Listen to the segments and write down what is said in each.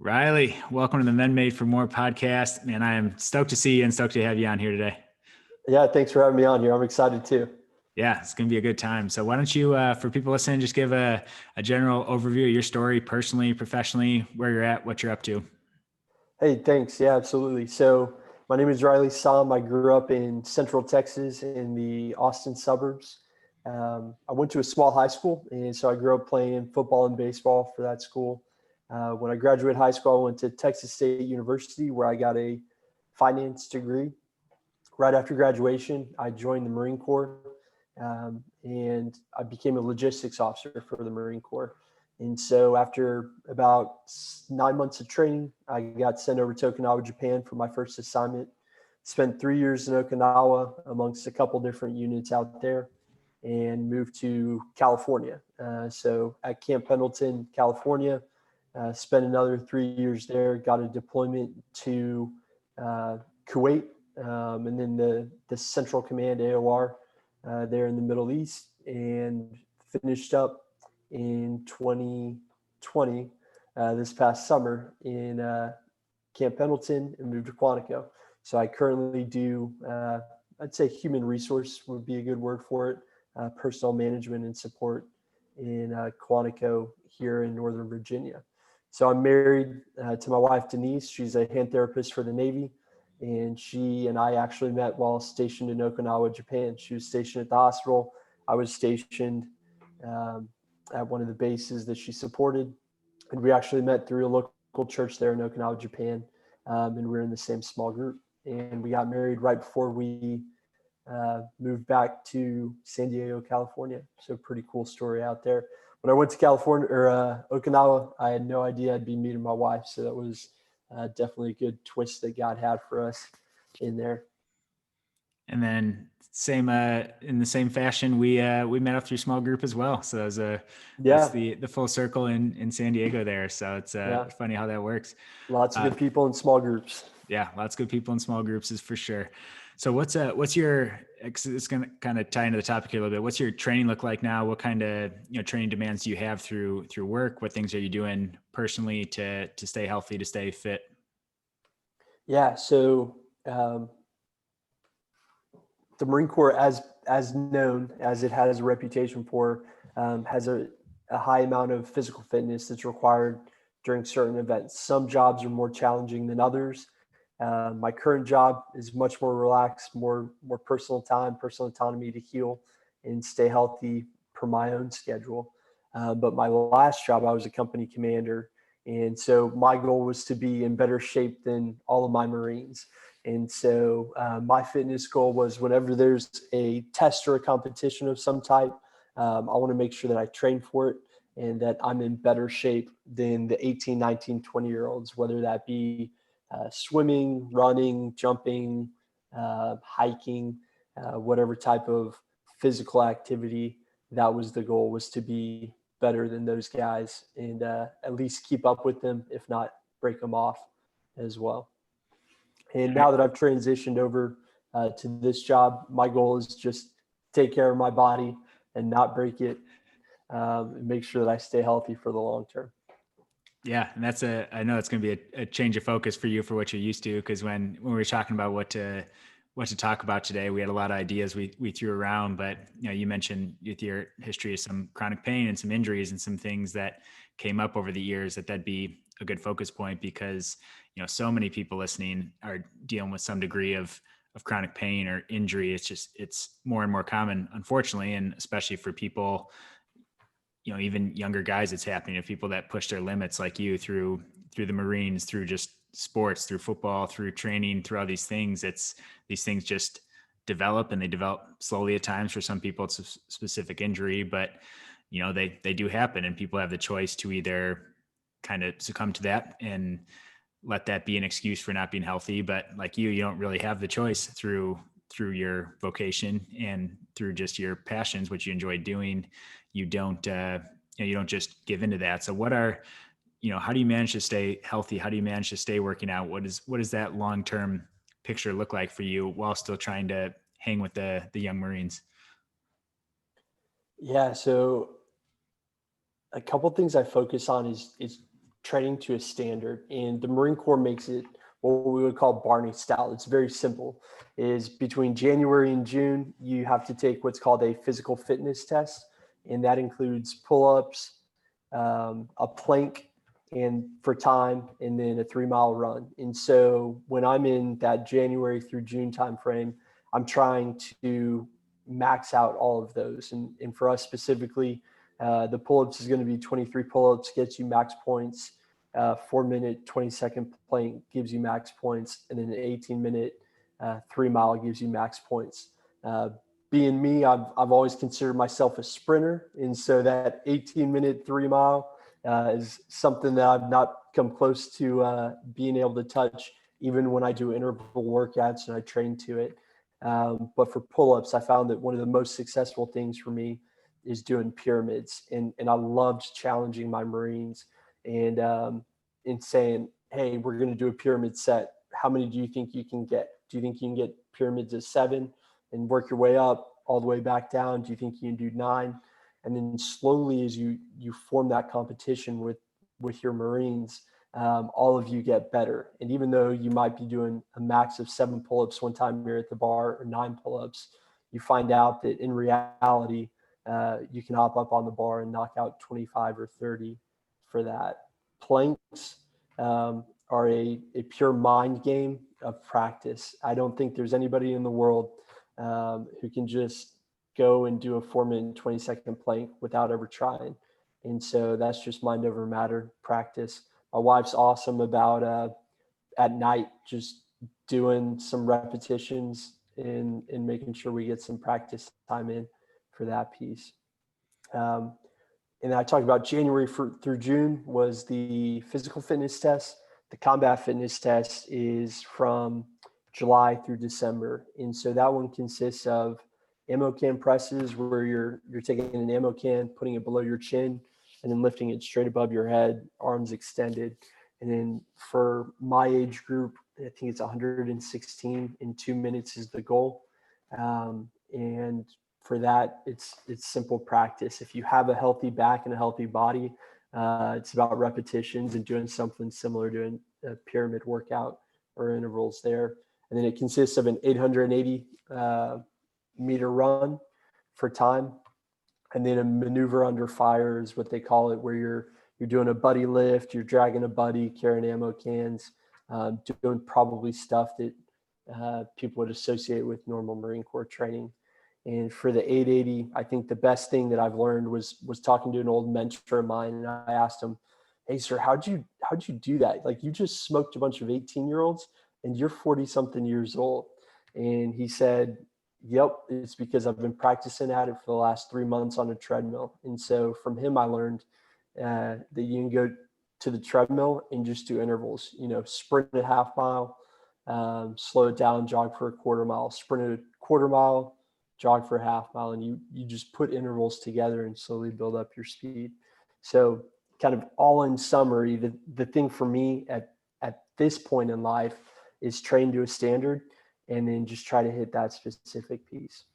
Riley, welcome to the Men Made for More podcast. Man, I am stoked to see you and stoked to have you on here today. Yeah, thanks for having me on here. I'm excited too. Yeah, it's going to be a good time. So why don't you, for people listening, just give a general overview of your story, personally, professionally, where you're at, what you're up to. Hey, thanks. Yeah, absolutely. So my name is Riley Sahm. I grew up in Central Texas in the Austin suburbs. I went to a small high school, and so I grew up playing football and baseball for that school. When I graduated high school, I went to Texas State University, where I got a finance degree. Right after graduation, I joined the Marine Corps, and I became a logistics officer for the Marine Corps. And so after about 9 months of training, I got sent over to Okinawa, Japan for my first assignment. Spent 3 years in Okinawa amongst a couple different units out there and moved to California. So at Camp Pendleton, California, spent another 3 years there, got a deployment to Kuwait, and then the Central Command AOR there in the Middle East, and finished up in 2020 this past summer in Camp Pendleton and moved to Quantico. So I currently do, I'd say human resource would be a good word for it, personal management and support in Quantico here in Northern Virginia. So I'm married to my wife, Denise. She's a hand therapist for the Navy. And she and I actually met while stationed in Okinawa, Japan. She was stationed at the hospital. I was stationed um, at one of the bases that she supported. And we actually met through a local church there in Okinawa, Japan. And we were in the same small group. And we got married right before we moved back to San Diego, California. So pretty cool story out there. When I went to California or Okinawa, I had no idea I'd be meeting my wife. So that was definitely a good twist that God had for us in there. And then same in the same fashion, we met up through small group as well. So that was that's Yeah, the full circle in San Diego there. So it's yeah, funny how that works. lots of Uh, good people in small groups. yeah, lots of good people in small groups is for sure. So what's your, it's going to kind of tie into the topic here a little bit. What's your training look like now? What kind of, training demands do you have through work? What things are you doing personally to stay healthy, to stay fit? Yeah, so um, the Marine Corps, as known as it has a reputation for, has a high amount of physical fitness that's required during certain events. Some jobs are more challenging than others. My current job is much more relaxed, more personal time, personal autonomy to heal and stay healthy per my own schedule. But my last job, I was a company commander, and so my goal was to be in better shape than all of my Marines. And so my fitness goal was whenever there's a test or a competition of some type, I want to make sure that I train for it and that I'm in better shape than the 18, 19, 20-year olds, whether that be swimming, running, jumping, hiking, whatever type of physical activity. That was the goal, was to be better than those guys and at least keep up with them, if not break them off as well. And now that I've transitioned over to this job, my goal is just take care of my body and not break it, and make sure that I stay healthy for the long term. Yeah, and I know it's going to be a change of focus for you for what you're used to. Because when we were talking about what to talk about today, we had a lot of ideas we threw around. But you mentioned with your history of some chronic pain and some injuries and some things that came up over the years, that'd be a good focus point because so many people listening are dealing with some degree of chronic pain or injury. It's more and more common, unfortunately, and especially for people, even younger guys, it's happening to people that push their limits like you through the Marines, through just sports, through football, through training, through all these things. These things just develop, and they develop slowly at times. For some people, it's a specific injury, but they do happen, and people have the choice to either kind of succumb to that and let that be an excuse for not being healthy. But like you don't really have the choice through your vocation and through just your passions, which you enjoy doing. You don't, you don't just give into that. So how do you manage to stay healthy? How do you manage to stay working out? What does that long-term picture look like for you while still trying to hang with the young Marines? Yeah, so a couple things I focus on is training to a standard, and the Marine Corps makes it what we would call Barney style. It's very simple. Is between January and June, you have to take what's called a physical fitness test, and that includes pull-ups, a plank, and for time, and then a 3 mile run. And so when I'm in that January through June timeframe, I'm trying to max out all of those. And for us specifically, the pull-ups is going to be 23 pull-ups, gets you max points. 4 minute, 20-second plank gives you max points, and then an 18-minute 3 mile gives you max points. Being me, I've always considered myself a sprinter, and so that 18-minute 3 mile is something that I've not come close to being able to touch, even when I do interval workouts and I train to it. But for pull-ups, I found that one of the most successful things for me is doing pyramids, and I loved challenging my Marines and saying, "Hey, we're going to do a pyramid set. How many do you think you can get? Do you think you can get pyramids of 7 and work your way up all the way back down? Do you think you can do 9?" And then slowly, as you form that competition with your Marines, all of you get better. And even though you might be doing a max of 7 pull-ups one time you're at the bar, or 9 pull-ups, you find out that in reality, you can hop up on the bar and knock out 25 or 30 for that. Planks are a pure mind game of practice. I don't think there's anybody in the world who can just go and do a 4 minute, 20-second plank without ever trying. And so that's just mind over matter practice. My wife's awesome about at night just doing some repetitions and making sure we get some practice time in for that piece. Um, and I talked about January through June was the physical fitness test. The combat fitness test is from July through December. And so that one consists of ammo can presses, where you're taking an ammo can, putting it below your chin, and then lifting it straight above your head, arms extended. And then for my age group, I think it's 116 in 2 minutes is the goal. And for that, it's simple practice. If you have a healthy back and a healthy body, it's about repetitions and doing something similar to a pyramid workout or intervals there. And then it consists of an 880 meter run for time, and then a maneuver under fire is what they call it, where you're doing a buddy lift, you're dragging a buddy, carrying ammo cans, doing probably stuff that people would associate with normal Marine Corps training. And for the 880, I think the best thing that I've learned was talking to an old mentor of mine, and I asked him, "Hey, sir, how'd you do that? Like, you just smoked a bunch of 18-year-olds, and you're 40 something years old." And he said, "Yep, it's because I've been practicing at it for the last 3 months on a treadmill." And so from him, I learned that you can go to the treadmill and just do intervals. Sprint a half mile, slow it down, jog for a quarter mile, sprint a quarter mile, jog for a half mile, and you just put intervals together and slowly build up your speed. So kind of all in summary, the thing for me at this point in life is train to a standard and then just try to hit that specific piece.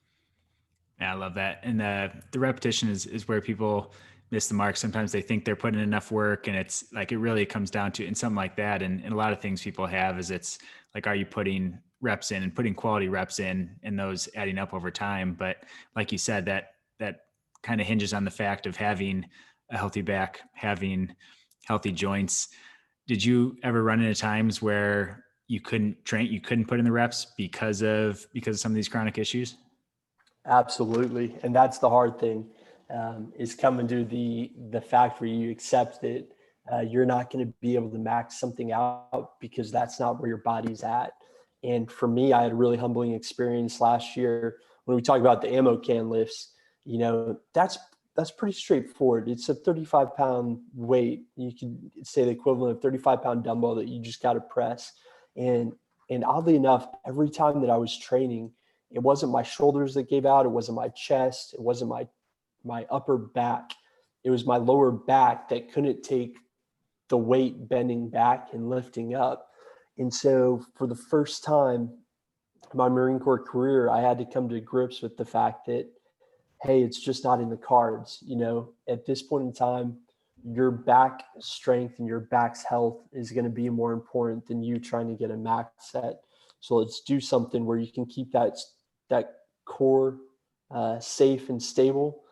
Yeah, I love that. And the repetition is where people miss the mark. Sometimes they think they're putting in enough work, and it's like, it really comes down to, in something like that. And a lot of things people have is, it's like, are you putting reps in and putting quality reps in, and those adding up over time? But like you said, that kind of hinges on the fact of having a healthy back, having healthy joints. Did you ever run into times where you couldn't put in the reps because of some of these chronic issues? Absolutely, and that's the hard thing, is coming to the fact where you accept that you're not going to be able to max something out because that's not where your body's at. And for me, I had a really humbling experience last year when we talk about the ammo can lifts. That's pretty straightforward. It's a 35-pound weight. You could say the equivalent of 35-pound dumbbell that you just got to press. And oddly enough, every time that I was training, it wasn't my shoulders that gave out. It wasn't my chest. It wasn't my upper back. It was my lower back that couldn't take the weight bending back and lifting up. And so for the first time in my Marine Corps career, I had to come to grips with the fact that, hey, it's just not in the cards. At this point in time, your back strength and your back's health is going to be more important than you trying to get a max set. So let's do something where you can keep that core safe and stable.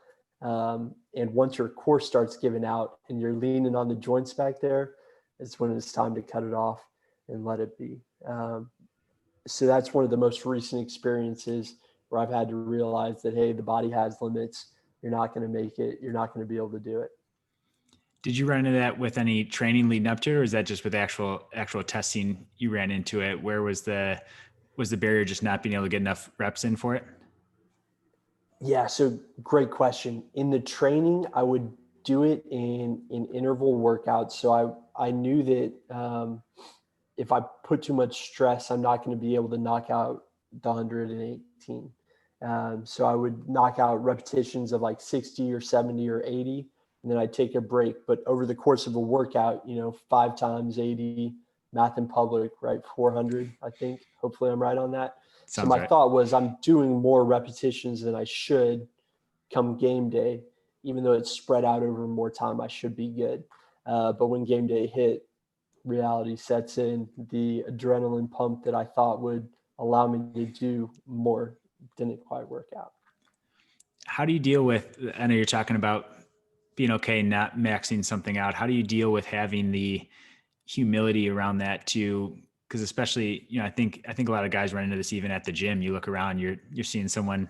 And once your core starts giving out and you're leaning on the joints back there, it's when it's time to cut it off and let it be. So that's one of the most recent experiences where I've had to realize that, hey, the body has limits. You're not going to make it. You're not going to be able to do it. Did you run into that with any training leading up to it, or is that just with actual testing you ran into it? Where was the barrier, just not being able to get enough reps in for it? Yeah, so great question. In the training, I would do it in interval workouts. So I knew that if I put too much stress, I'm not going to be able to knock out the 118. So I would knock out repetitions of like 60 or 70 or 80, and then I'd take a break. But over the course of a workout, 5 times 80, math in public, right? 400, I think. Hopefully I'm right on that. So Sounds my right. thought was I'm doing more repetitions than I should come game day, even though it's spread out over more time, I should be good. But when game day hit, reality sets in. The adrenaline pump that I thought would allow me to do more didn't quite work out. How do you deal with, I know you're talking about being okay not maxing something out. How do you deal with having the humility around that too? Because especially, I think a lot of guys run into this even at the gym. You look around, you're seeing someone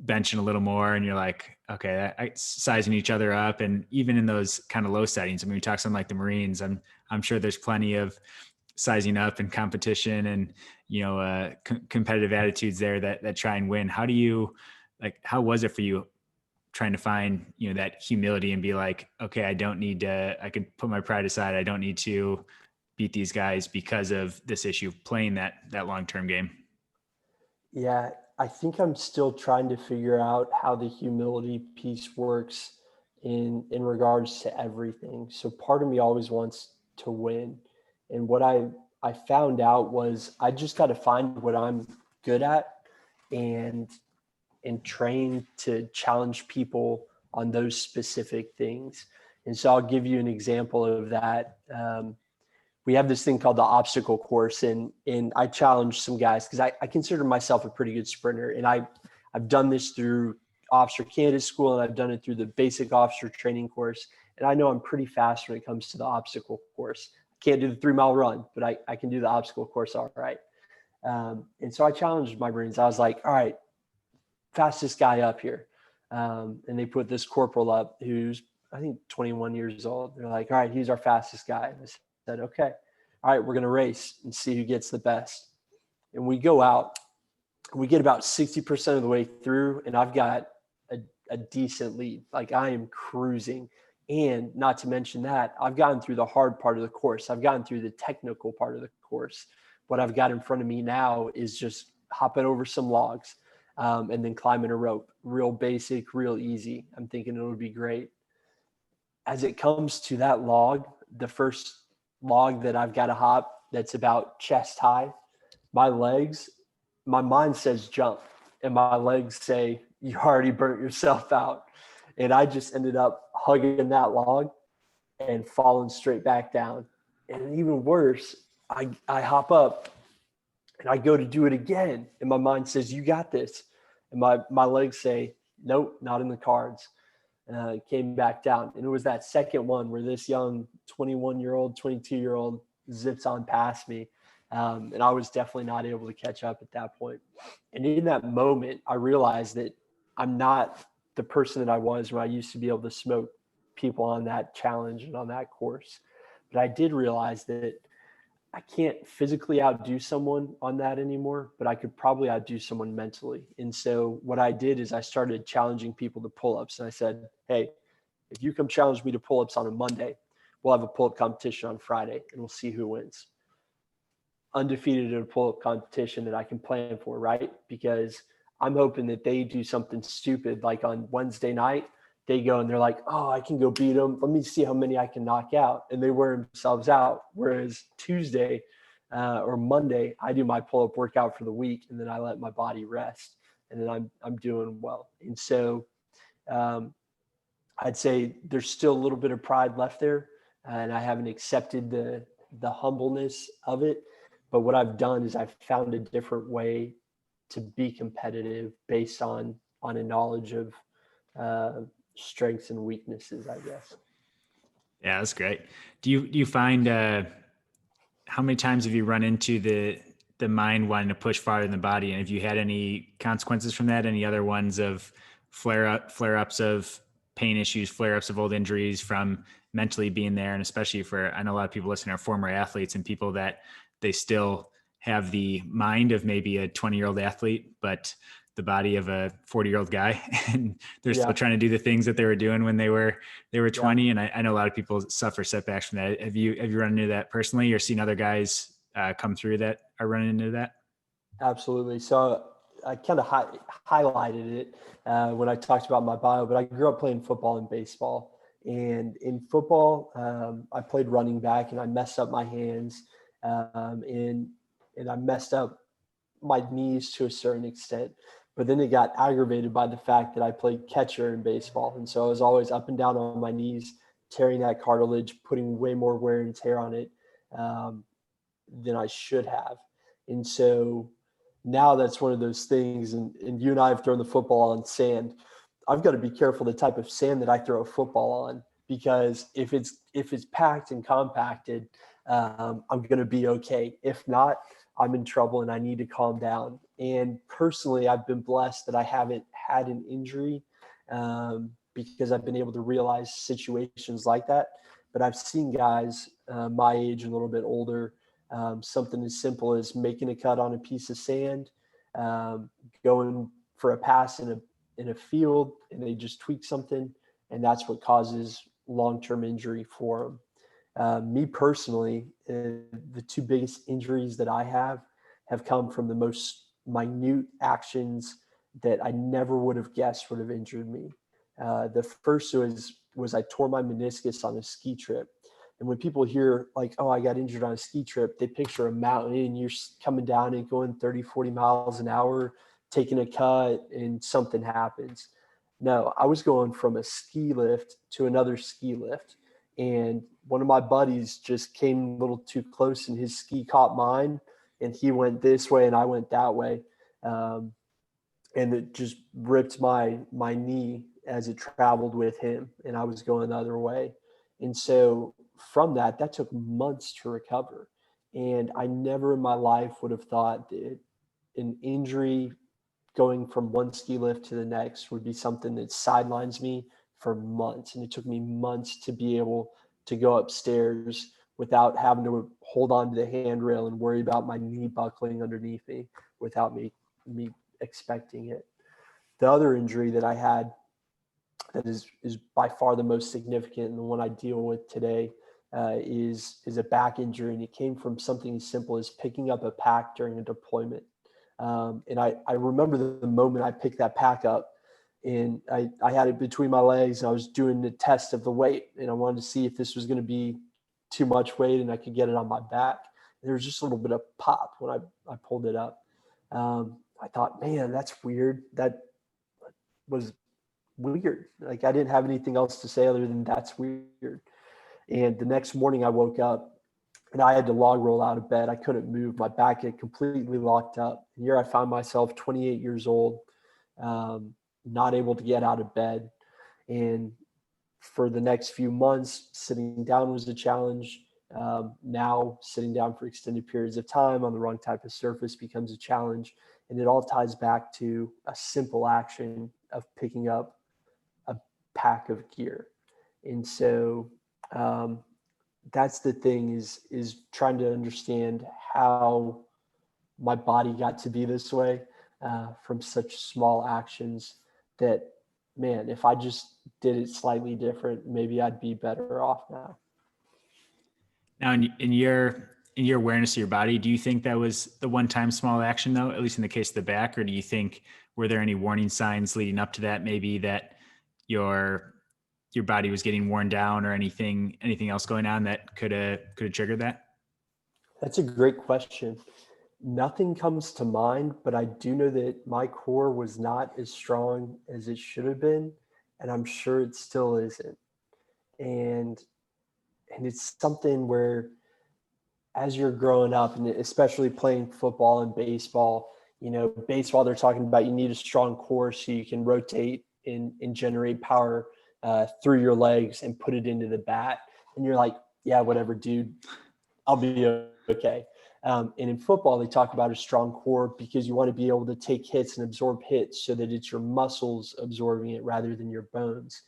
benching a little more, and you're like, okay, sizing each other up. And even in those kind of low settings, I mean, we talk something like the Marines. I'm sure there's plenty of sizing up and competition and competitive attitudes there that try and win. How do you, like, how was it for you trying to find that humility and be like, okay, I can put my pride aside, I don't need to beat these guys because of this issue of playing that long-term game? Yeah, I think I'm still trying to figure out how the humility piece works in regards to everything. So part of me always wants to win. And what I found out was I just got to find what I'm good at and train to challenge people on those specific things. And so I'll give you an example of that. We have this thing called the obstacle course, and I challenge some guys because I consider myself a pretty good sprinter, and I've done this through officer candidate school, and I've done it through the basic officer training course, and I know I'm pretty fast when it comes to the obstacle course. I can't do the 3-mile run, but I can do the obstacle course all right. And so I challenged my Marines. I was like, all right, fastest guy up here. And they put this corporal up who's, I think, 21 years old. They're like, all right, he's our fastest guy. I said, okay, all right, we're going to race and see who gets the best. And we go out, we get about 60% of the way through, and I've got a decent lead. Like, I am cruising. And not to mention that, I've gotten through the hard part of the course. I've gotten through the technical part of the course. What I've got in front of me now is just hopping over some logs, and then climbing a rope. Real basic, real easy. I'm thinking it would be great. As it comes to that log, the first log that I've got to hop that's about chest high, my legs, my mind says jump, and my legs say, you already burnt yourself out. And I just ended up hugging that log and falling straight back down. And even worse, I hop up and I go to do it again. And my mind says, you got this. And my legs say, nope, not in the cards. Came back down. And it was that second one where this young 21-year-old, 22-year-old zips on past me. And I was definitely not able to catch up at that point. And in that moment, I realized that I'm not the person that I was when I used to be able to smoke people on that challenge and on that course. But I did realize that I can't physically outdo someone on that anymore, but I could probably outdo someone mentally. And so what I did is I started challenging people to pull-ups. And I said, hey, if you come challenge me to pull-ups on a Monday, we'll have a pull-up competition on Friday and we'll see who wins. Undefeated in a pull-up competition that I can plan for, right? Because I'm hoping that they do something stupid like on Wednesday night. They go and they're like, oh, I can go beat them. Let me see how many I can knock out. And they wear themselves out. Whereas Tuesday or Monday, I do my pull-up workout for the week, and then I let my body rest, and then I'm doing well. And so I I'd say there's still a little bit of pride left there, and I haven't accepted the humbleness of it. But what I've done is I've found a different way to be competitive based on a knowledge of uh, strengths and weaknesses, I guess. Yeah, that's great. Do you find how many times have you run into the mind wanting to push farther than the body, and have you had any consequences from that? Any other ones of flare ups of pain issues, flare ups of old injuries from mentally being there, and especially for I know a lot of people listening are former athletes and people that they still have the mind of maybe a 20-year-old athlete, but the body of a 40-year-old guy, and they're still Yeah, trying to do the things that they were doing when they were yeah. 20. And I know a lot of people suffer setbacks from that. Have you run into that personally, or seen other guys come through that are running into that? Absolutely. So I kind of highlighted it when I talked about my bio, but I grew up playing football and baseball. And in football, I played running back, and I messed up my hands, and I messed up my knees to a certain extent. But then it got aggravated by the fact that I played catcher in baseball, and so I was always up and down on my knees, tearing that cartilage, putting way more wear and tear on it. Um, than I should have. And so now that's one of those things. And you and I have thrown the football on sand. I've got to be careful the type of sand that I throw a football on, because if it's packed and compacted, I'm going to be okay. If not, I'm in trouble and I need to calm down. And personally, I've been blessed that I haven't had an injury, because I've been able to realize situations like that. But I've seen guys my age, a little bit older, something as simple as making a cut on a piece of sand, um, going for a pass in a field, and they just tweak something, and that's what causes long-term injury for them. Me personally, the two biggest injuries that I have come from the most minute actions that I never would have guessed would have injured me. The first was I tore my meniscus on a ski trip. And when people hear like, oh, I got injured on a ski trip, they picture a mountain and you're coming down and going 30, 40 miles an hour, taking a cut, and something happens. No, I was going from a ski lift to another ski lift. And one of my buddies just came a little too close and his ski caught mine, and he went this way and I went that way. Um, and it just ripped my knee as it traveled with him, and I was going the other way. And so from that took months to recover. And I never in my life would have thought that an injury going from one ski lift to the next would be something that sidelines me for months. And it took me months to be able to go upstairs without having to hold on to the handrail and worry about my knee buckling underneath me without me expecting it. The other injury that I had that is by far the most significant and the one I deal with today is a back injury, and it came from something as simple as picking up a pack during a deployment. And I remember the moment I picked that pack up, and I had it between my legs, and I was doing the test of the weight, and I wanted to see if this was going to be too much weight and I could get it on my back. And there was just a little bit of pop when I pulled it up. I thought, man, that's weird. That was weird. Like I didn't have anything else to say other than that's weird. And the next morning I woke up and I had to log roll out of bed. I couldn't move. My back had completely locked up. And here I found myself 28 years old, not able to get out of bed. And for the next few months, sitting down was a challenge. Now, sitting down for extended periods of time on the wrong type of surface becomes a challenge. And it all ties back to a simple action of picking up a pack of gear. And so um, that's the thing is trying to understand how my body got to be this way from such small actions that, man, if I just did it slightly different, maybe I'd be better off now. Now, in your awareness of your body, do you think that was the one time small action though, at least in the case of the back, or do you think were there any warning signs leading up to that, maybe that your your body was getting worn down, or anything else going on that could have triggered that? That's a great question. Nothing comes to mind, but I do know that my core was not as strong as it should have been and I'm sure it still isn't. And it's something where as you're growing up, and especially playing football and baseball, baseball, they're talking about you need a strong core so you can rotate and generate power through your legs and put it into the bat. And you're like, yeah, whatever, dude, I'll be okay. And in football, they talk about a strong core because you want to be able to take hits and absorb hits so that it's your muscles absorbing it rather than your bones.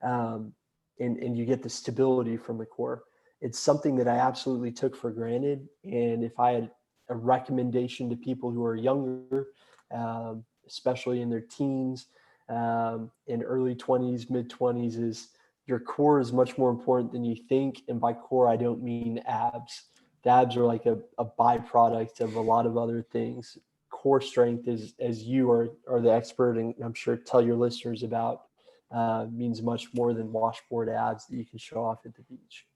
And you get the stability from the core. It's something that I absolutely took for granted. And if I had a recommendation to people who are younger, especially in their teens, in early 20s, mid 20s, is your core is much more important than you think. And by core, I don't mean abs. The abs are like a byproduct of a lot of other things. Core strength is, as you are the expert, and I'm sure tell your listeners about, means much more than washboard abs that you can show off at the beach.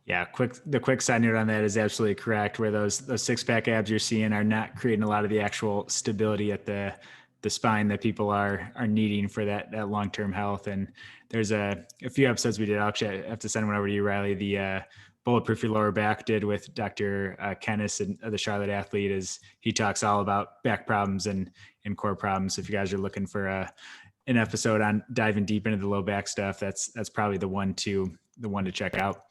Yeah, the quick side note on that is absolutely correct. Where those six pack abs you're seeing are not creating a lot of the actual stability at the spine that people are needing for that long term health. And there's a few episodes we did. I'll actually have to send one over to you, Riley. The Bulletproof Your Lower Back did with Dr. Kennis and the Charlotte Athlete. Is he talks all about back problems and core problems. So if you guys are looking for an episode on diving deep into the low back stuff, that's probably the one to check out.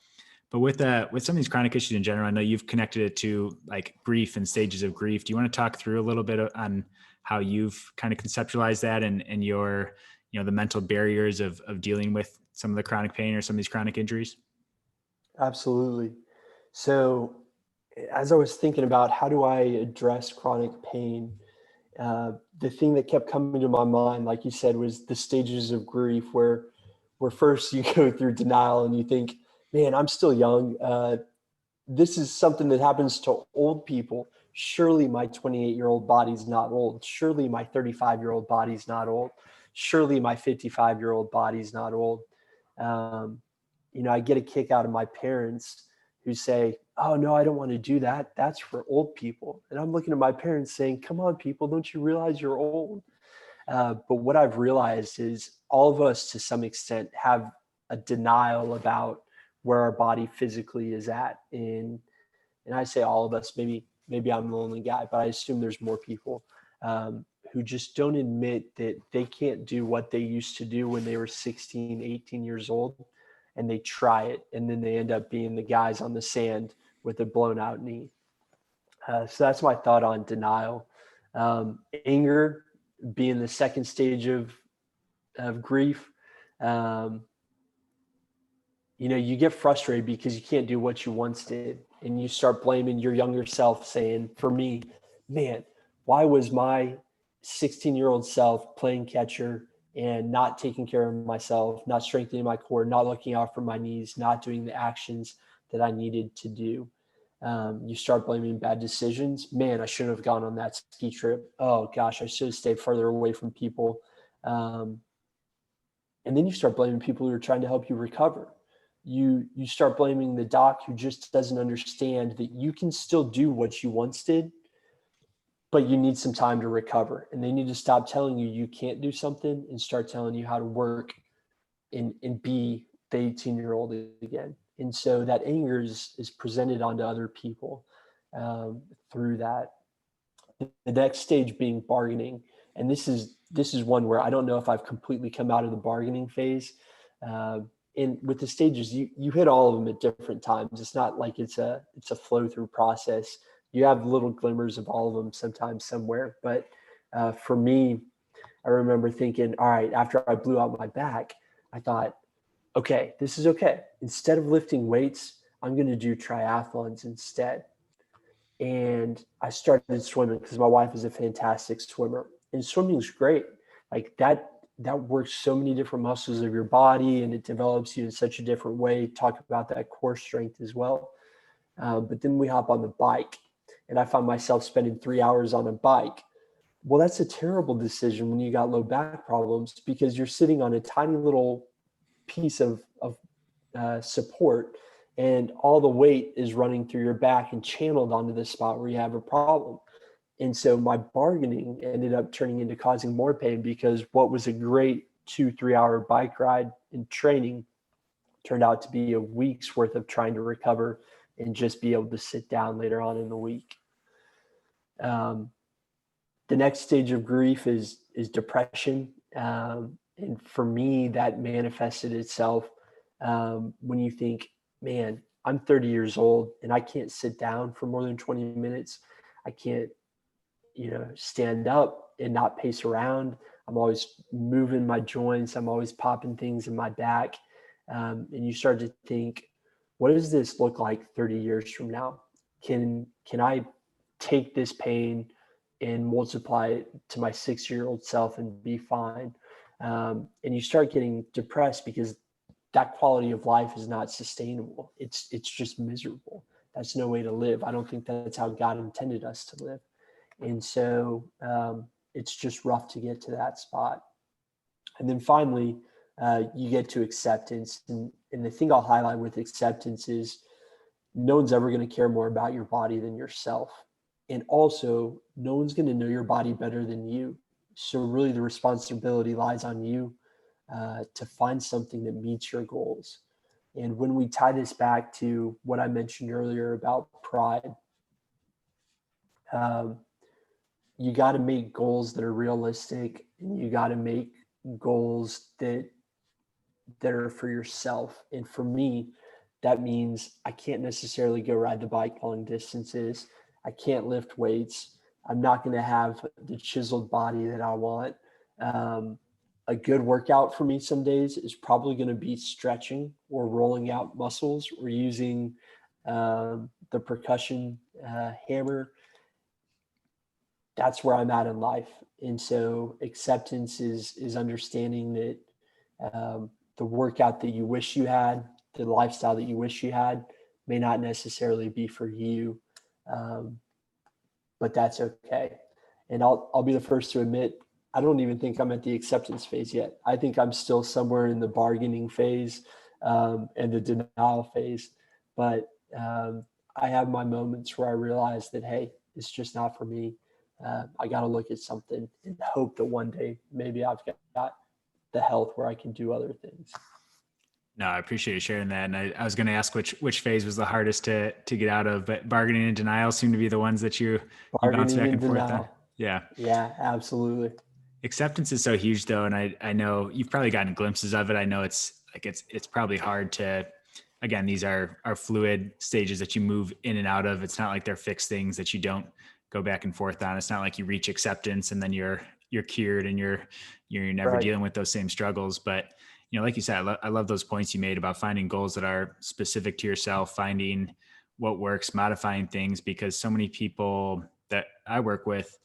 But with some of these chronic issues in general, I know you've connected it to like grief and stages of grief. Do you want to talk through a little bit on how you've kind of conceptualized that and your, the mental barriers of dealing with some of the chronic pain or some of these chronic injuries? Absolutely. So as I was thinking about how do I address chronic pain, the thing that kept coming to my mind, like you said, was the stages of grief where first you go through denial and you think, man, I'm still young. This is something that happens to old people. Surely my 28-year-old body's not old. Surely my 35-year-old body's not old. Surely my 55-year-old body's not old. I get a kick out of my parents who say, oh, no, I don't want to do that. That's for old people. And I'm looking at my parents saying, come on, people, don't you realize you're old? But what I've realized is all of us, to some extent, have a denial about where our body physically is at. And I say all of us, maybe I'm the only guy, but I assume there's more people who just don't admit that they can't do what they used to do when they were 16, 18 years old. And they try it, and then they end up being the guys on the sand with a blown out knee. So that's my thought on denial. Anger being the second stage of grief. You get frustrated because you can't do what you once did, and you start blaming your younger self, saying, for me, man, why was my 16-year-old self playing catcher and not taking care of myself, not strengthening my core, not looking out for my knees, not doing the actions that I needed to do? You start blaming bad decisions. Man, I shouldn't have gone on that ski trip. Oh gosh, I should have stayed further away from people. And then you start blaming people who are trying to help you recover. You start blaming the doc who just doesn't understand that you can still do what you once did, but you need some time to recover. And they need to stop telling you can't do something and start telling you how to work and be the 18-year-old again. And so that anger is presented onto other people through that. The next stage being bargaining. And this is one where I don't know if I've completely come out of the bargaining phase. And with the stages, you hit all of them at different times. It's not like it's a flow through process. You have little glimmers of all of them sometimes somewhere. But for me, I remember thinking, all right, after I blew out my back, I thought, okay, this is okay. Instead of lifting weights, I'm going to do triathlons instead. And I started swimming because my wife is a fantastic swimmer, and swimming is great. Like that works so many different muscles of your body, and it develops you in such a different way. Talk about that core strength as well. But then we hop on the bike, and I found myself spending 3 hours on a bike. Well, that's a terrible decision when you got low back problems, because you're sitting on a tiny little piece of support, and all the weight is running through your back and channeled onto the spot where you have a problem. And so my bargaining ended up turning into causing more pain, because what was a great 2-3 hour bike ride in training turned out to be a week's worth of trying to recover and just be able to sit down later on in the week. Um, the next stage of grief is depression. And for me, that manifested itself when you think, man, I'm 30 years old and I can't sit down for more than 20 minutes. I can't, stand up and not pace around. I'm always moving my joints. I'm always popping things in my back. And you start to think, what does this look like 30 years from now? Can I take this pain and multiply it to my 6-year-old self and be fine? And you start getting depressed because that quality of life is not sustainable. It's just miserable. That's no way to live. I don't think that's how God intended us to live. And so it's just rough to get to that spot. And then finally, you get to acceptance. And the thing I'll highlight with acceptance is no one's ever going to care more about your body than yourself. And also, no one's going to know your body better than you. So really the responsibility lies on you to find something that meets your goals. And when we tie this back to what I mentioned earlier about pride, um, you got to make goals that are realistic, and you got to make goals that are for yourself. And for me, that means I can't necessarily go ride the bike long distances. I can't lift weights. I'm not going to have the chiseled body that I want. A good workout for me some days is probably going to be stretching or rolling out muscles or using the percussion hammer. That's where I'm at in life. And so acceptance is understanding that the workout that you wish you had, the lifestyle that you wish you had, may not necessarily be for you, but that's okay. And I'll be the first to admit, I don't even think I'm at the acceptance phase yet. I think I'm still somewhere in the bargaining phase and the denial phase. But I have my moments where I realize that, hey, it's just not for me. I got to look at something and hope that one day maybe I've got the health where I can do other things. No, I appreciate you sharing that. And I was going to ask which phase was the hardest to get out of, but bargaining and denial seem to be the ones that you bounce Bargaining back and and forth on. denial. Yeah. Yeah, absolutely. Acceptance is so huge though. And I know you've probably gotten glimpses of it. I know it's probably hard to, again, these are fluid stages that you move in and out of. It's not like they're fixed things that you don't go back and forth on. It's not like you reach acceptance and then you're cured and you're never Right. dealing with those same struggles. But like you said, I love those points you made about finding goals that are specific to yourself, finding what works, modifying things, because so many people that I work with,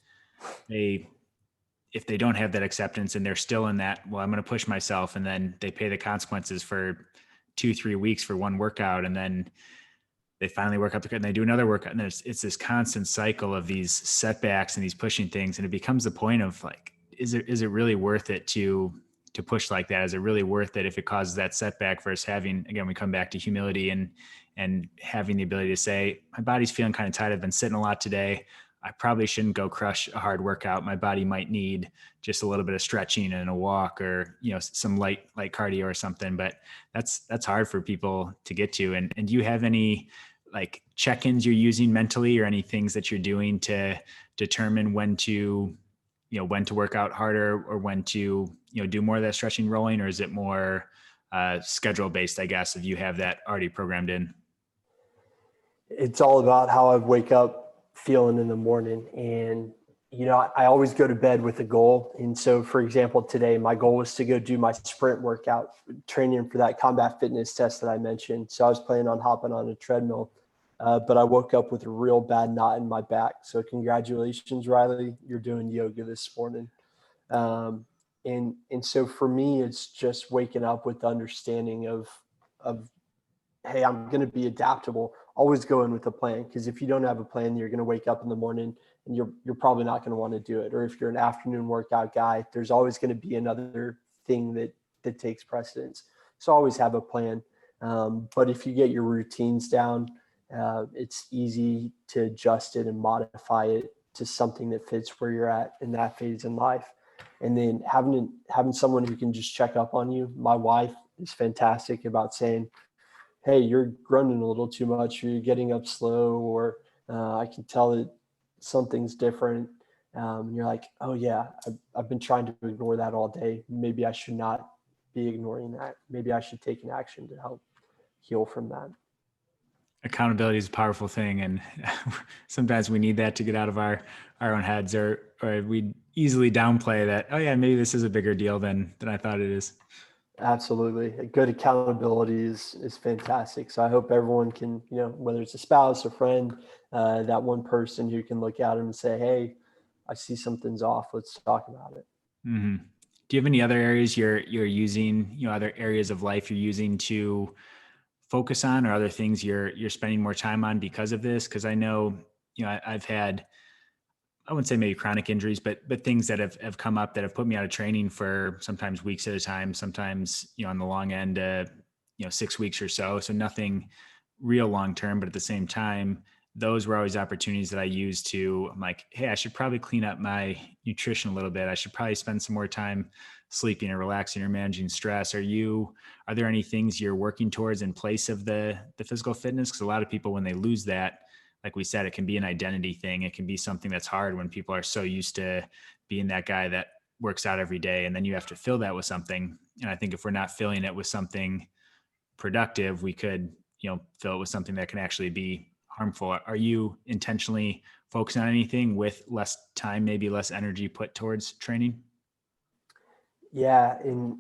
if they don't have that acceptance and they're still in that, well, I'm going to push myself, and then they pay the consequences for 2-3 weeks for one workout. And then they finally work up and they do another workout. And it's this constant cycle of these setbacks and these pushing things. And it becomes the point of like, is it really worth it to push like that? Is it really worth it if it causes that setback versus having, again, we come back to humility and having the ability to say, my body's feeling kind of tight. I've been sitting a lot today. I probably shouldn't go crush a hard workout. My body might need just a little bit of stretching and a walk, or, some light cardio or something. But that's hard for people to get to. And do you have any like check-ins you're using mentally, or any things that you're doing to determine when to work out harder, or when to, do more of that stretching, rolling? Or is it more schedule based, I guess, if you have that already programmed in? It's all about how I wake up feeling in the morning. And, I always go to bed with a goal. And so, for example, today, my goal was to go do my sprint workout, training for that combat fitness test that I mentioned. So I was planning on hopping on a treadmill, but I woke up with a real bad knot in my back. So congratulations, Riley. You're doing yoga this morning. And so for me, it's just waking up with the understanding of hey, I'm going to be adaptable. Always go in with a plan, because if you don't have a plan, you're going to wake up in the morning and you're probably not going to want to do it. Or if you're an afternoon workout guy, there's always going to be another thing that takes precedence. So always have a plan. But if you get your routines down, it's easy to adjust it and modify it to something that fits where you're at in that phase in life. And then having someone who can just check up on you. My wife is fantastic about saying, hey, you're grunting a little too much, or you're getting up slow, or I can tell that something's different. And you're like, oh yeah, I've been trying to ignore that all day. Maybe I should not be ignoring that. Maybe I should take an action to help heal from that. Accountability is a powerful thing, and sometimes we need that to get out of our own heads, or we easily downplay that. Oh yeah, maybe this is a bigger deal than I thought it is. Absolutely. A good accountability is fantastic. So I hope everyone can, whether it's a spouse, a friend, that one person who can look at them and say, hey, I see something's off. Let's talk about it. Mm-hmm. Do you have any other areas you're using, other areas of life you're using to focus on, or other things you're spending more time on because of this? Because I know, I've had, I wouldn't say maybe chronic injuries, but things that have come up that have put me out of training for sometimes weeks at a time, sometimes, on the long end, 6 weeks or so. So nothing real long term, but at the same time, those were always opportunities that I used to, I'm like, hey, I should probably clean up my nutrition a little bit. I should probably spend some more time sleeping or relaxing or managing stress. Are there any things you're working towards in place of the physical fitness? Because a lot of people, when they lose that, like we said, it can be an identity thing. It can be something that's hard when people are so used to being that guy that works out every day. And then you have to fill that with something. And I think if we're not filling it with something productive, we could, fill it with something that can actually be harmful. Are you intentionally focusing on anything with less time, maybe less energy put towards training? Yeah. And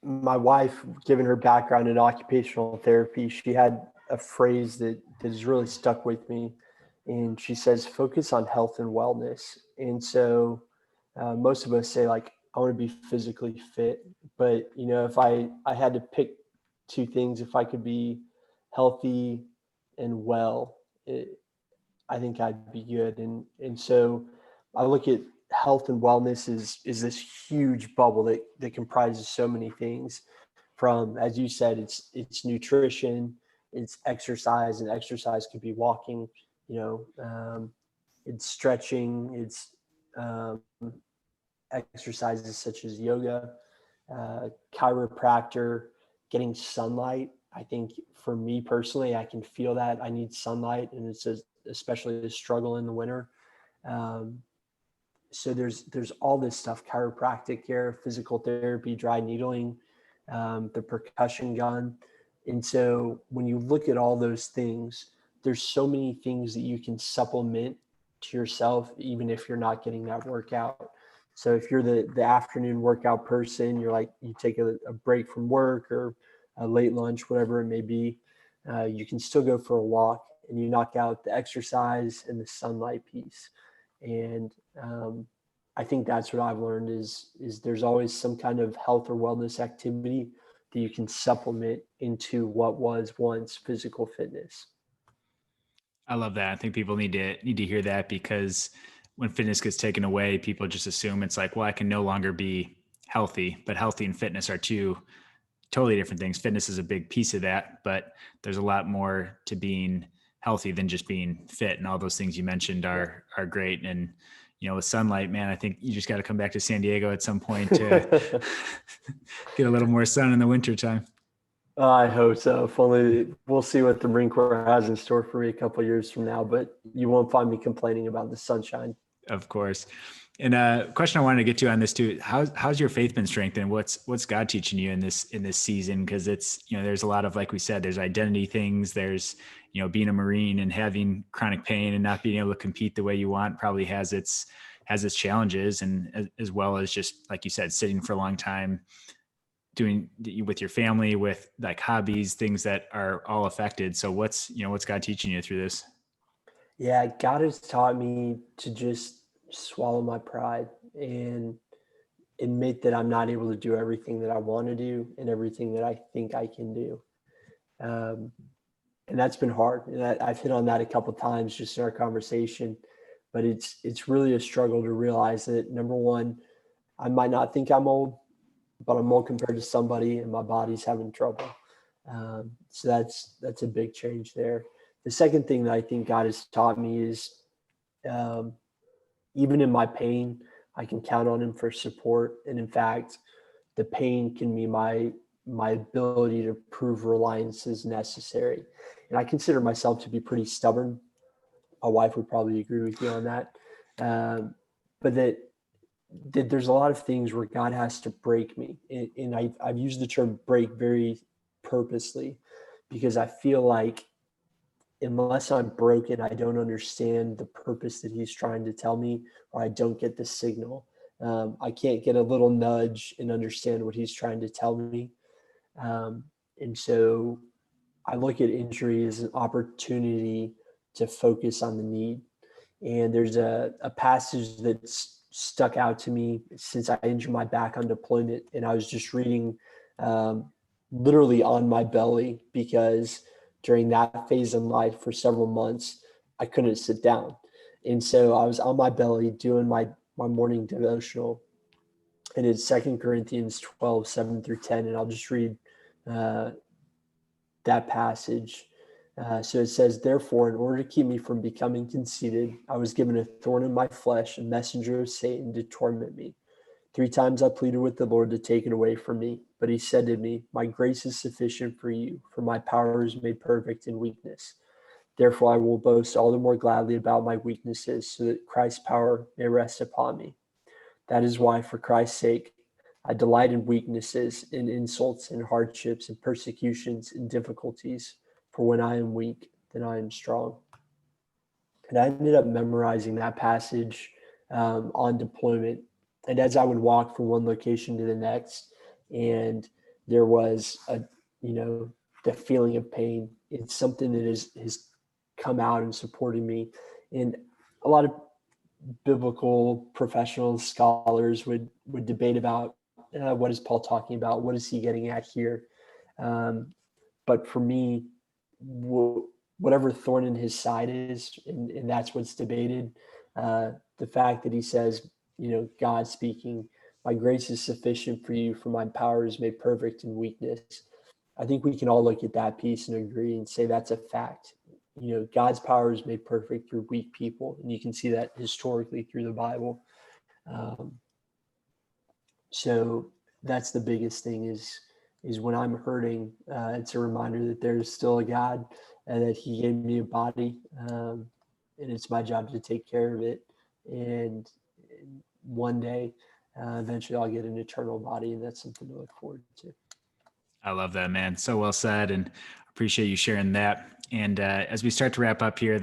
my wife, given her background in occupational therapy, she had a phrase that has really stuck with me. And she says, focus on health and wellness. And so most of us say, like, I want to be physically fit. But, if I had to pick two things, if I could be healthy and well, I think I'd be good. And so I look at health and wellness is this huge bubble that comprises so many things. From, as you said, it's nutrition, it's exercise, and exercise could be walking, it's stretching, it's um, exercises such as yoga, chiropractor, getting sunlight. I think for me personally, I can feel that I need sunlight, and especially a struggle in the winter. Um, so there's all this stuff: chiropractic care, physical therapy, dry needling, the percussion gun. And so when you look at all those things, there's so many things that you can supplement to yourself, even if you're not getting that workout. So if you're the afternoon workout person, you're like, you take a break from work or a late lunch, whatever it may be, you can still go for a walk and you knock out the exercise and the sunlight piece. And I think that's what I've learned is there's always some kind of health or wellness activity that you can supplement into what was once physical fitness. I love that. I think people need to hear that, because when fitness gets taken away, people just assume it's like, well, I can no longer be healthy, but healthy and fitness are two totally different things. Fitness is a big piece of that, but there's a lot more to being healthy than just being fit. And all those things you mentioned are great. And with sunlight, man, I think you just got to come back to San Diego at some point to Yeah. get a little more sun in the wintertime. I hope so. If only we'll see what the Marine Corps has in store for me a couple of years from now, but you won't find me complaining about the sunshine. Of course. And a question I wanted to get to on this too: how's your faith been strengthened? What's God teaching you in this season? Because it's, there's a lot of, like we said, there's identity things. There's, being a Marine and having chronic pain and not being able to compete the way you want probably has its challenges, and as well as, just like you said, sitting for a long time, doing with your family, with like hobbies, things that are all affected. So what's God teaching you through this? Yeah, God has taught me to just swallow my pride and admit that I'm not able to do everything that I want to do and everything that I think I can do. Um, and that's been hard. And I've hit on that a couple of times just in our conversation, but it's really a struggle to realize that, number one, I might not think I'm old, but I'm old compared to somebody, and my body's having trouble. So that's a big change there. The second thing that I think God has taught me is, um, even in my pain, I can count on him for support. And in fact, the pain can be my ability to prove reliance is necessary. And I consider myself to be pretty stubborn. My wife would probably agree with me on that. Um, but that there's a lot of things where God has to break me. And I've used the term break very purposely because I feel like unless I'm broken, I don't understand the purpose that he's trying to tell me, or I don't get the signal. I can't get a little nudge and understand what he's trying to tell me. Um, and so I look at injury as an opportunity to focus on the need. And there's a passage that's stuck out to me since I injured my back on deployment. And I was just reading um, literally on my belly because during that phase in life for several months, I couldn't sit down. And so I was on my belly doing my morning devotional. And it's 2 Corinthians 12, 7 through 10. And I'll just read uh, that passage. So it says, therefore, in order to keep me from becoming conceited, I was given a thorn in my flesh, a messenger of Satan to torment me. 3 times I pleaded with the Lord to take it away from me. But he said to me, my grace is sufficient for you, for my power is made perfect in weakness. Therefore, I will boast all the more gladly about my weaknesses, so that Christ's power may rest upon me. That is why, for Christ's sake, I delight in weaknesses, in insults, in hardships, in persecutions, in difficulties. For when I am weak, then I am strong. And I ended up memorizing that passage on deployment. And as I would walk from one location to the next, and there was the feeling of pain, it's something that has come out and supported me. And a lot of biblical professional scholars would debate about what is Paul talking about? What is he getting at here? Um, but for me, whatever thorn in his side is, and that's what's debated. The fact that he says, God speaking, my grace is sufficient for you, for my power is made perfect in weakness. I think we can all look at that piece and agree and say that's a fact. God's power is made perfect through weak people, and you can see that historically through the Bible. Um, so that's the biggest thing is when I'm hurting, it's a reminder that there's still a God and that he gave me a body, and it's my job to take care of it. And one day, eventually I'll get an eternal body, and that's something to look forward to. I love that, man. So well said, and appreciate you sharing that. And as we start to wrap up here,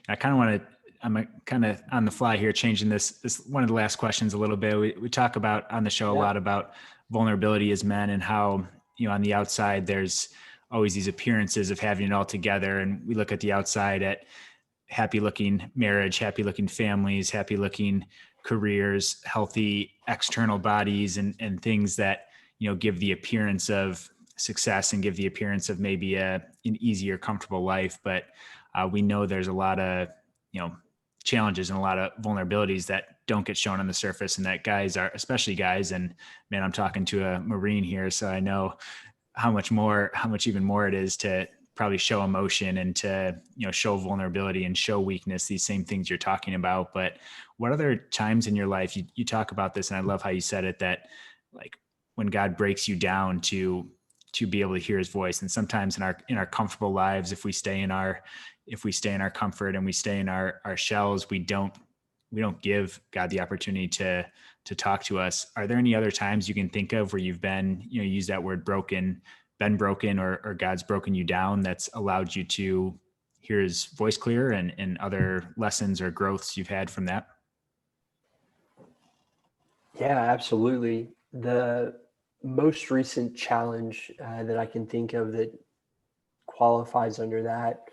I kind of want to, I'm kind of on the fly here, changing this one of the last questions a little bit. We talk about on the show a Yeah. lot about vulnerability as men and how, on the outside, there's always these appearances of having it all together. And we look at the outside at happy looking marriage, happy looking families, happy looking careers, healthy external bodies, and things that, give the appearance of success and give the appearance of maybe an easier, comfortable life. But we know there's a lot of, challenges and a lot of vulnerabilities that don't get shown on the surface, and that guys are, especially guys. And man, I'm talking to a Marine here, so I know how much even more it is to probably show emotion and to, show vulnerability and show weakness, these same things you're talking about. But what other times in your life you talk about this? And I love how you said it, that like when God breaks you down to be able to hear his voice. And sometimes in our comfortable lives, if we stay in our comfort and we stay in our shells, we don't give God the opportunity to talk to us. Are there any other times you can think of where you've been, use that word been broken, or God's broken you down, that's allowed you to hear his voice clear, and other lessons or growths you've had from that? Yeah, absolutely. The most recent challenge that I can think of that qualifies under that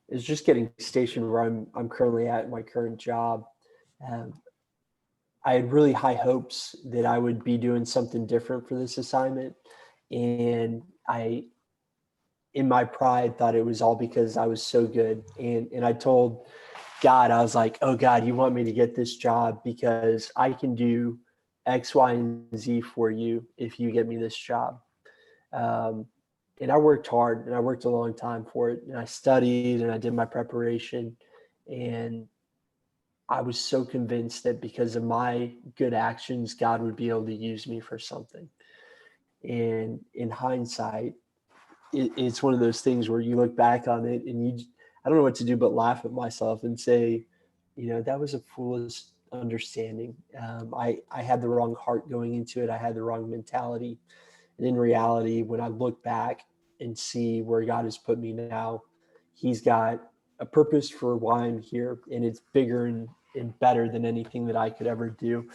is just getting stationed where I'm currently at in my current job. Um, I had really high hopes that I would be doing something different for this assignment, and I, in my pride, thought it was all because I was so good. And I told God, I was like, "Oh God, you want me to get this job because I can do X, Y, and Z for you if you get me this job." Um, and I worked hard, and I worked a long time for it, and I studied and I did my preparation, and I was so convinced that because of my good actions, God would be able to use me for something. And in hindsight, it's one of those things where you look back on it and I don't know what to do but laugh at myself and say, that was a foolish understanding. I had the wrong heart going into it. I had the wrong mentality. And in reality, when I look back and see where God has put me now, He's got a purpose for why I'm here, and it's bigger and better than anything that I could ever do.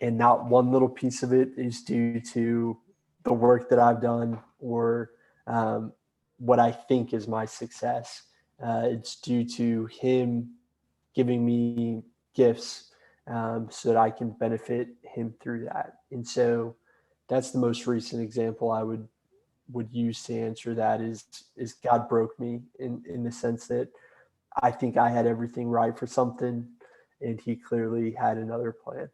And not one little piece of it is due to the work that I've done or um, what I think is my success. It's due to Him giving me gifts so that I can benefit Him through that. And so that's the most recent example I would use to answer that is God broke me in the sense that I think I had everything right for something and He clearly had another plan.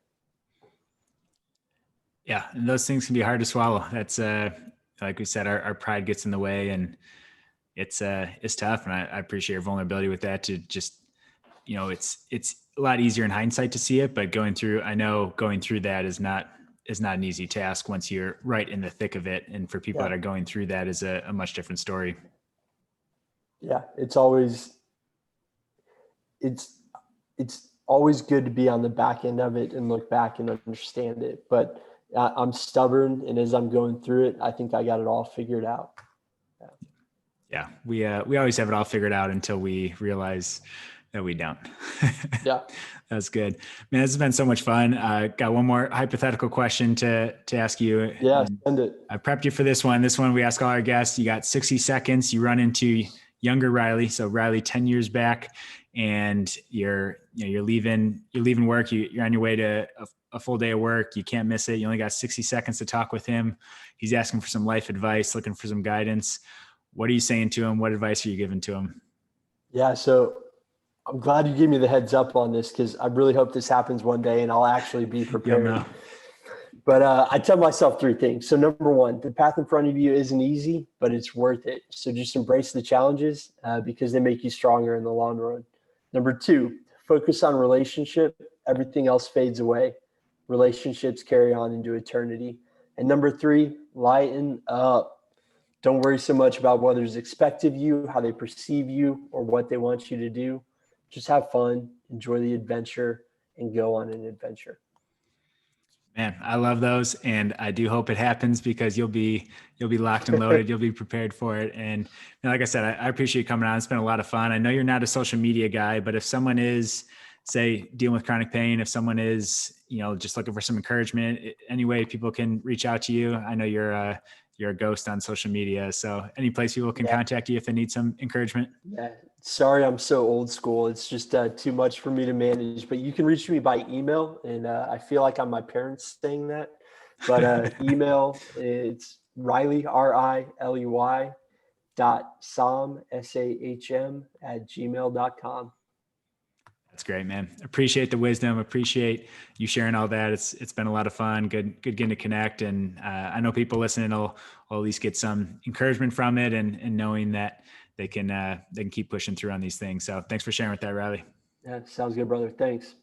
Yeah. And those things can be hard to swallow. That's like we said, our pride gets in the way, and it's tough. And I appreciate your vulnerability with that, to just, it's a lot easier in hindsight to see it, but I know going through that is not an easy task once you're right in the thick of it. And for people Yeah. that are going through that is a much different story. Yeah. It's it's always good to be on the back end of it and look back and understand it. But I'm stubborn, and as I'm going through it, I think I got it all figured out. Yeah. Yeah. We always have it all figured out until we realize that we don't. Yeah. That's good, man. This has been so much fun. Got one more hypothetical question to ask you. Yeah. And Send it. I prepped you for this one. This one we ask all our guests. You got 60 seconds. You run into younger Riley. So Riley, 10 years back, and you're leaving work. You're on your way to a full day of work. You can't miss it. You only got 60 seconds to talk with him. He's asking for some life advice, looking for some guidance. What are you saying to him? What advice are you giving to him? Yeah. So I'm glad you gave me the heads up on this because I really hope this happens one day and I'll actually be You'll prepared. know. But I tell myself three things. So number one, the path in front of you isn't easy, but it's worth it. So just embrace the challenges because they make you stronger in the long run. Number two, focus on relationship. Everything else fades away. Relationships carry on into eternity. And number three, lighten up. Don't worry so much about what is expected of you, how they perceive you, or what they want you to do. Just have fun, enjoy the adventure, and go on an adventure. Man, I love those, and I do hope it happens because you'll be locked and loaded. You'll be prepared for it. And like I said, I appreciate you coming on. It's been a lot of fun. I know you're not a social media guy, but if someone is, say, dealing with chronic pain, if someone is, just looking for some encouragement, any way people can reach out to you. I know you're a ghost on social media, so any place people can Yeah. contact you if they need some encouragement. Yeah. Sorry, I'm so old school. It's just too much for me to manage. But you can reach me by email, and I feel like I'm my parents saying that. But email, it's Riley RILEY .sahm SAHM @gmail.com. That's great, man. Appreciate the wisdom. Appreciate you sharing all that. It's been a lot of fun. Good getting to connect. And I know people listening will at least get some encouragement from it, and knowing that they can keep pushing through on these things. So thanks for sharing with that, Riley. Yeah, sounds good, brother. Thanks.